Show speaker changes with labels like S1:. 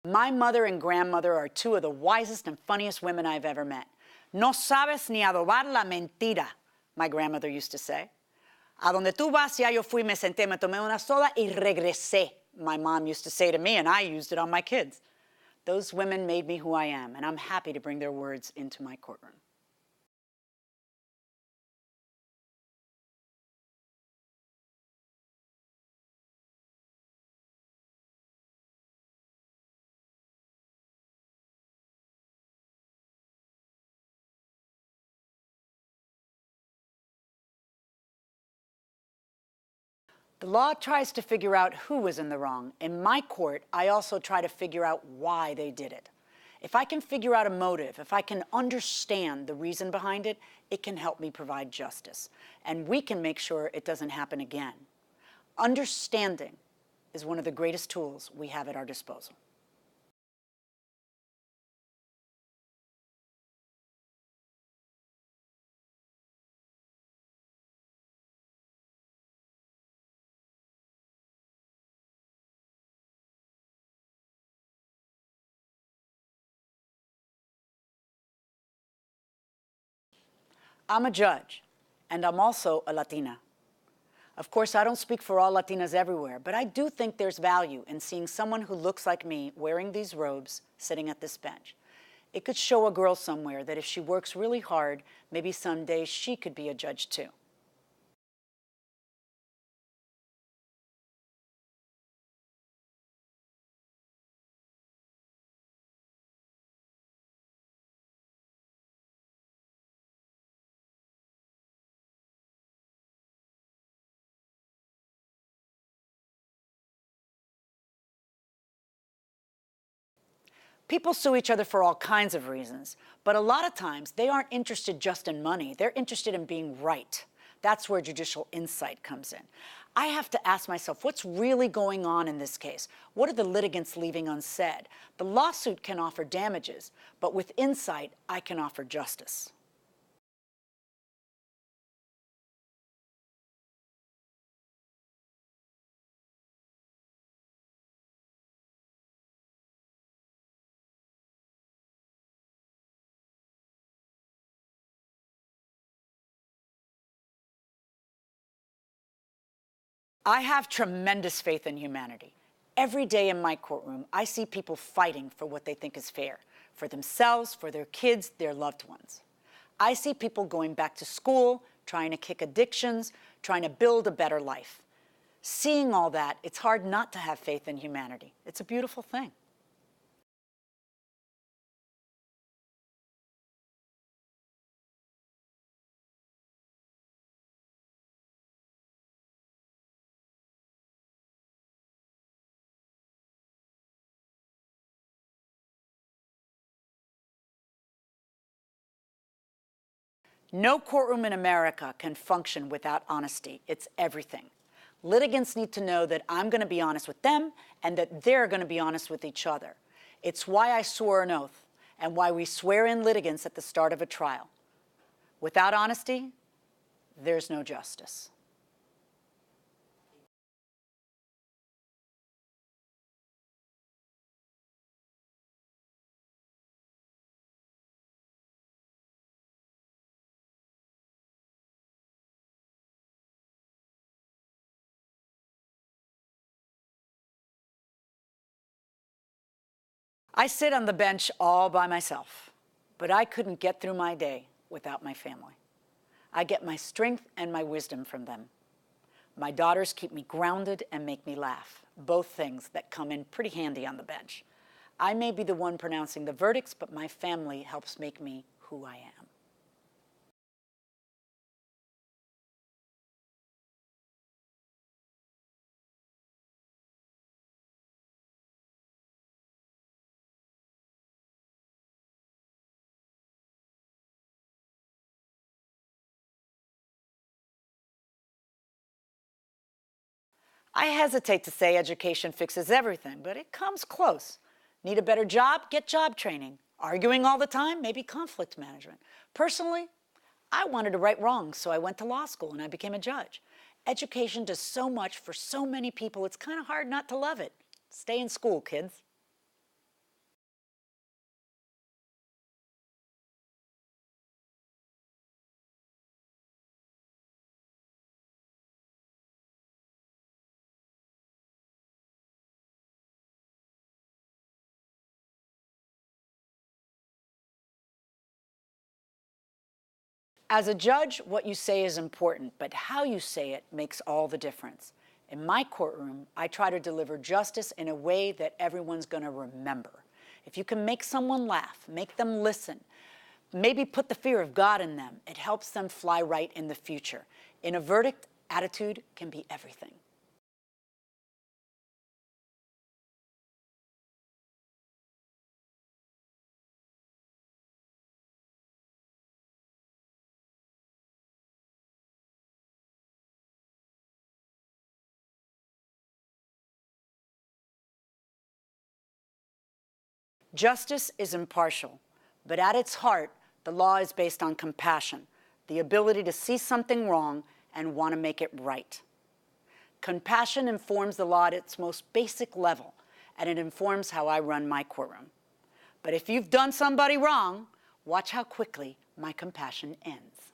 S1: My mother and grandmother are two of the wisest and funniest women I've ever met. No sabes ni adobar la mentira, my grandmother used to say. A donde tú vas, ya yo fui, me senté, me tomé una soda y regresé, my mom used to say to me, and I used it on my kids. Those women made me who I am, and I'm happy to bring their words into my courtroom. The law tries to figure out who was in the wrong. In my court, I also try to figure out why they did it. If I can figure out a motive, if I can understand the reason behind it, it can help me provide justice. And we can make sure it doesn't happen again. Understanding is one of the greatest tools we have at our disposal. I'm a judge, and I'm also a Latina. Of course, I don't speak for all Latinas everywhere, but I do think there's value in seeing someone who looks like me wearing these robes sitting at this bench. It could show a girl somewhere that if she works really hard, maybe someday she could be a judge too. People sue each other for all kinds of reasons, but a lot of times they aren't interested just in money. They're interested in being right. That's where judicial insight comes in. I have to ask myself, what's really going on in this case? What are the litigants leaving unsaid? The lawsuit can offer damages, but with insight, I can offer justice. I have tremendous faith in humanity. Every day in my courtroom, I see people fighting for what they think is fair, for themselves, for their kids, their loved ones. I see people going back to school, trying to kick addictions, trying to build a better life. Seeing all that, it's hard not to have faith in humanity. It's a beautiful thing. No courtroom in America can function without honesty. It's everything. Litigants need to know that I'm going to be honest with them and that they're going to be honest with each other. It's why I swore an oath and why we swear in litigants at the start of a trial. Without honesty, there's no justice. I sit on the bench all by myself, but I couldn't get through my day without my family. I get my strength and my wisdom from them. My daughters keep me grounded and make me laugh, both things that come in pretty handy on the bench. I may be the one pronouncing the verdicts, but my family helps make me who I am. I hesitate to say education fixes everything, but it comes close. Need a better job? Get job training. Arguing all the time? Maybe conflict management. Personally, I wanted to right wrongs, so I went to law school and I became a judge. Education does so much for so many people, it's kind of hard not to love it. Stay in school, kids. As a judge, what you say is important, but how you say it makes all the difference. In my courtroom, I try to deliver justice in a way that everyone's going to remember. If you can make someone laugh, make them listen, maybe put the fear of God in them, it helps them fly right in the future. In a verdict, attitude can be everything. Justice is impartial, but at its heart, the law is based on compassion, the ability to see something wrong and want to make it right. Compassion informs the law at its most basic level, and it informs how I run my courtroom. But if you've done somebody wrong, watch how quickly my compassion ends.